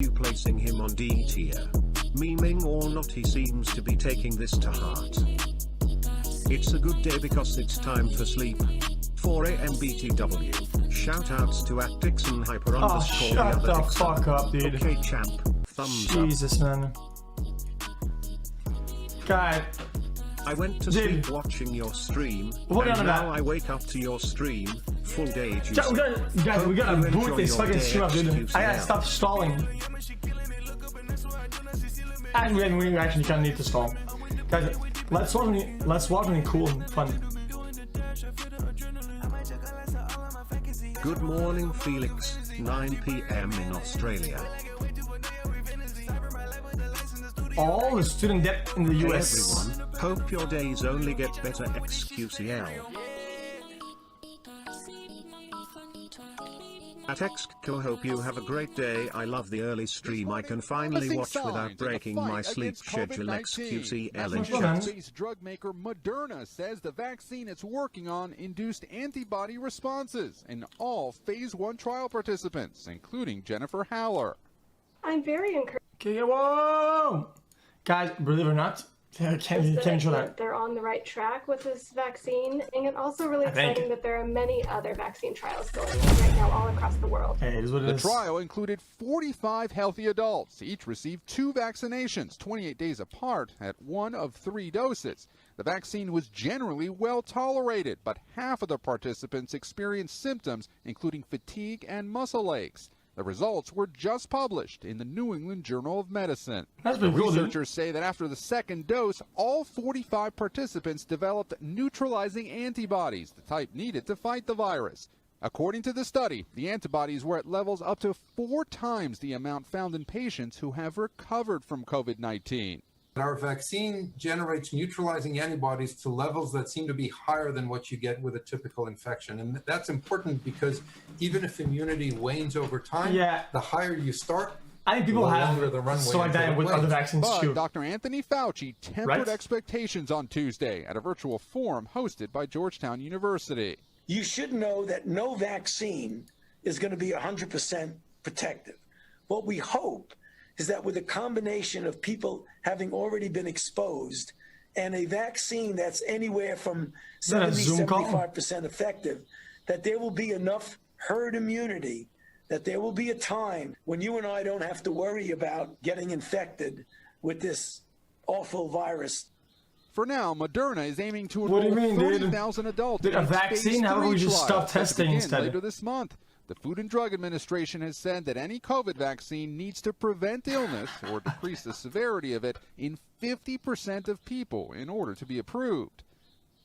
you placing him on D tier? Memeing or not, he seems to be taking this to heart. It's a good day because it's time for sleep. 4 AM BTW. Shoutouts to @Dixon hyper Oh, shut the fuck up, dude. Okay, champ. Thumbs Jesus, man. God. I went to sleep watching your stream, and now I wake up to your stream. Full day, guys, we gotta boot this fucking stream up, dude. I gotta stop stalling. And we actually kind of need to stall. Guys, let's watch something cool and fun. Good morning, Felix. 9 PM in Australia. All the student debt in the US. Hey everyone, hope your days only get better. XQCL. At XQ, hope you have a great day. I love the early stream. I can finally watch without breaking my sleep schedule. XQCL in chat. Drug maker Moderna says the vaccine it's working on induced antibody responses in all phase 1 trial participants, including Jennifer Haller. I'm very encouraged. Okay, whoa! Guys, believe it or not, can't show that. They're on the right track with this vaccine, and it's also really exciting that there are many other vaccine trials going on right now all across the world. Hey, it is what it is. The trial included 45 healthy adults. Each received 2 vaccinations, 28 days apart, at 1 of 3 doses. The vaccine was generally well tolerated, but half of the participants experienced symptoms, including fatigue and muscle aches. The results were just published in the New England Journal of Medicine. The researchers say that after the second dose, all 45 participants developed neutralizing antibodies, the type needed to fight the virus. According to the study, the antibodies were at levels up to 4 times the amount found in patients who have recovered from COVID-19. Our vaccine generates neutralizing antibodies to levels that seem to be higher than what you get with a typical infection. And that's important because even if immunity wanes over time, the higher you start, I think people have the runway so like that with other vaccines too. Dr. Anthony Fauci tempered expectations on Tuesday at a virtual forum hosted by Georgetown University. You should know that no vaccine is going to be 100% protective. What we hope is that with a combination of people having already been exposed and a vaccine that's anywhere from 70-75% effective, that there will be enough herd immunity, that there will be a time when you and I don't have to worry about getting infected with this awful virus. For now, Moderna is aiming to enroll 30,000 adults in a vaccine? How about we just stop testing instead? Later this month. The Food and Drug Administration has said that any COVID vaccine needs to prevent illness or decrease the severity of it in 50% of people in order to be approved.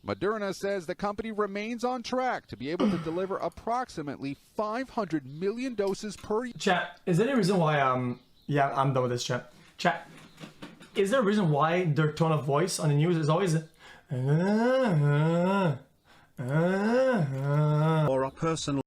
Moderna says the company remains on track to be able to deliver approximately 500 million doses per year. Chat, is there any reason why, yeah, I'm done with this, chat. Chat, is there a reason why their tone of voice on the news is always or a personal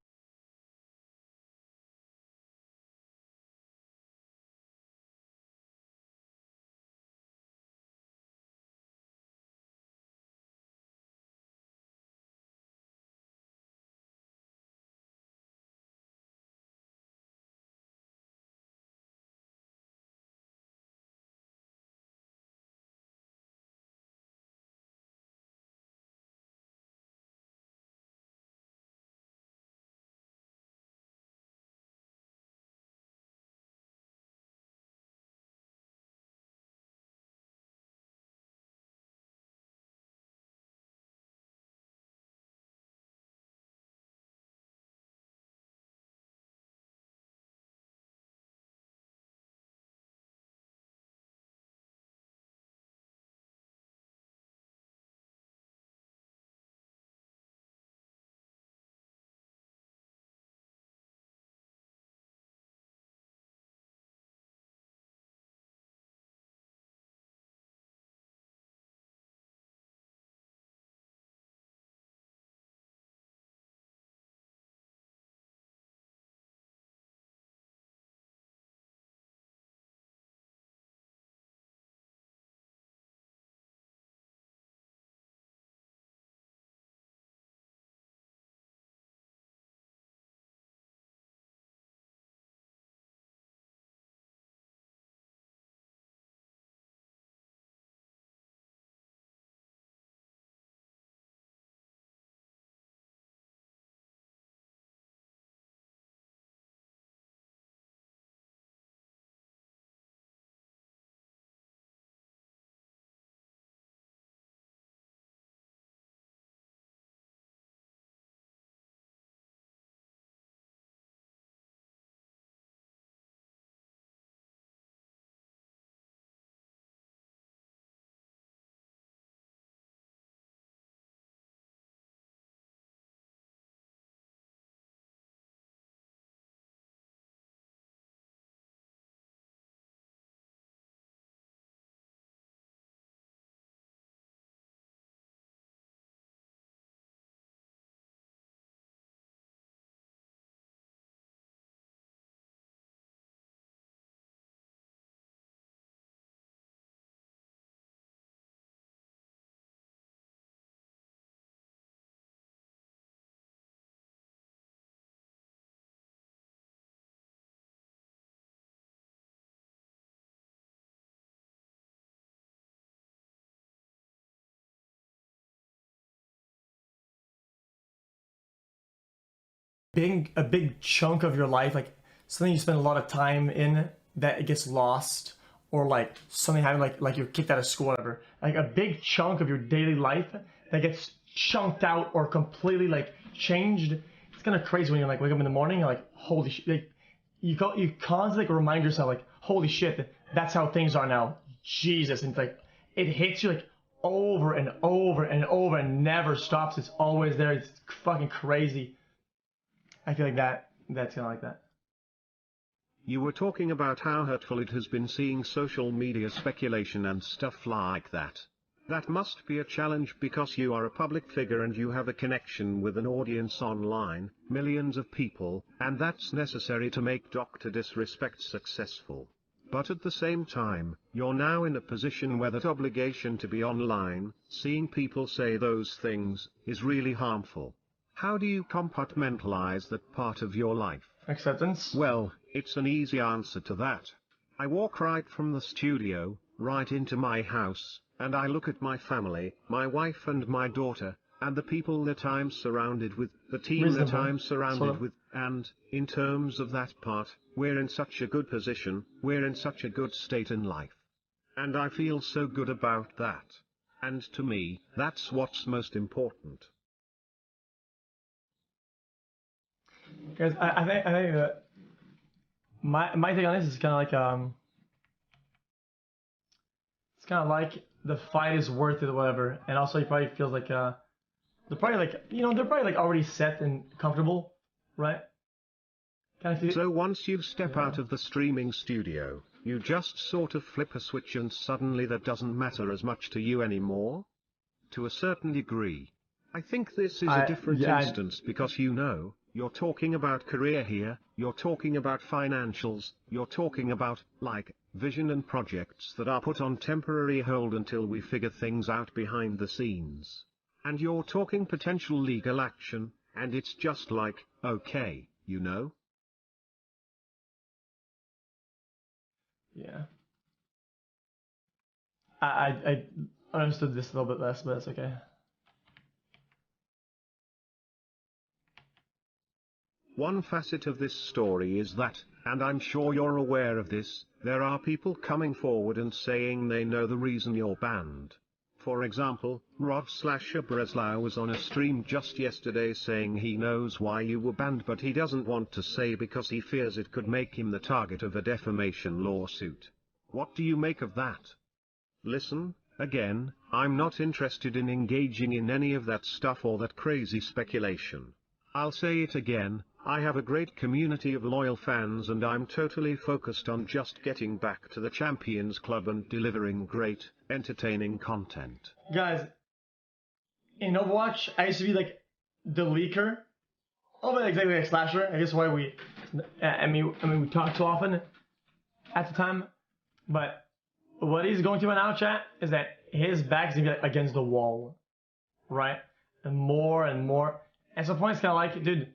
a big chunk of your life, like something you spend a lot of time in, that it gets lost, or like something happened, like you're kicked out of school, or whatever. Like a big chunk of your daily life that gets chunked out or completely like changed. It's kind of crazy when you like wake up in the morning, you're like, holy shit. Like, you constantly like remind yourself like, holy shit, that's how things are now. Jesus, and like it hits you like over and over and over and never stops. It's always there. It's fucking crazy. I feel like that's kind of like that. You were talking about how hurtful it has been seeing social media speculation and stuff like that. That must be a challenge because you are a public figure and you have a connection with an audience online, millions of people, and that's necessary to make Drdisrespect successful. But at the same time, you're now in a position where that obligation to be online, seeing people say those things, is really harmful. How do you compartmentalize that part of your life? Acceptance? Well, it's an easy answer to that. I walk right from the studio, right into my house, and I look at my family, my wife and my daughter, and the people that I'm surrounded with, the team that I'm surrounded with, and, in terms of that part, we're in such a good position, we're in such a good state in life. And I feel so good about that. And to me, that's what's most important. Guys, I think my take on this is kind of like it's kind of like the fight is worth it or whatever, and also he probably feels like they're probably like, you know, they're probably like already set and comfortable, right? So once you step out of the streaming studio, you just sort of flip a switch and suddenly that doesn't matter as much to you anymore? To a certain degree. I think this is a different instance because you know, you're talking about career here, you're talking about financials, you're talking about, like, vision and projects that are put on temporary hold until we figure things out behind the scenes. And you're talking potential legal action, and it's just like, okay, you know? Yeah. I understood this a little bit less, but that's okay. One facet of this story is that, and I'm sure you're aware of this, there are people coming forward and saying they know the reason you're banned. For example, Rod/Breslau was on a stream just yesterday saying he knows why you were banned, but he doesn't want to say because he fears it could make him the target of a defamation lawsuit. What do you make of that? Listen, again, I'm not interested in engaging in any of that stuff or that crazy speculation. I'll say it again, I have a great community of loyal fans and I'm totally focused on just getting back to the Champions Club and delivering great, entertaining content. Guys, in Overwatch, I used to be like the leaker. Almost exactly like Slasher. I guess why we talk too often at the time. But what he's going through in our chat is that his back's gonna be like against the wall, right? And more and more. At some point, it's kind of like, dude,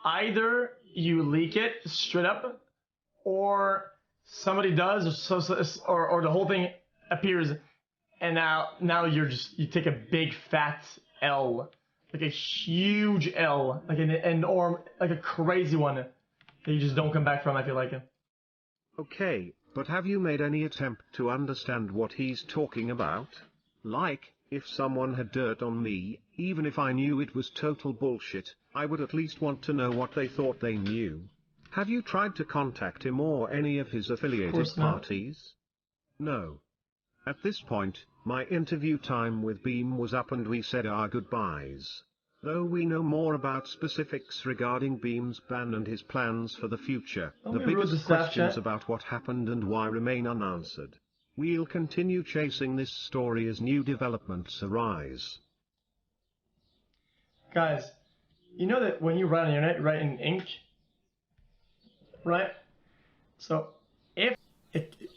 either you leak it straight up, or somebody does, or the whole thing appears, and now you take a big fat L, like a huge L, like an enormous, like a crazy one that you just don't come back from. I feel like. Okay, but have you made any attempt to understand what he's talking about? Like, if someone had dirt on me, even if I knew it was total bullshit, I would at least want to know what they thought they knew. Have you tried to contact him or any of his affiliated parties? No. At this point, my interview time with Beam was up and we said our goodbyes. Though we know more about specifics regarding Beam's ban and his plans for the future, the biggest questions about what happened and why remain unanswered. We'll continue chasing this story as new developments arise. Guys, you know that when you write on the internet, you write in ink, right? So if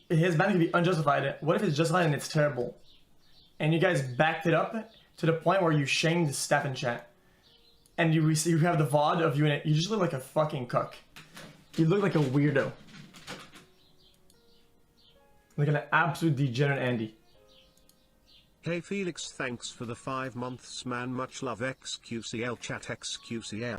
his ban can be unjustified, what if it's justified and it's terrible? And you guys backed it up to the point where you shamed the staff in chat. And you have the VOD of you in it. You just look like a fucking cuck. You look like a weirdo. Like an absolute degenerate Andy. Hey Felix, thanks for the 5 months man, much love XQCL chat XQCL.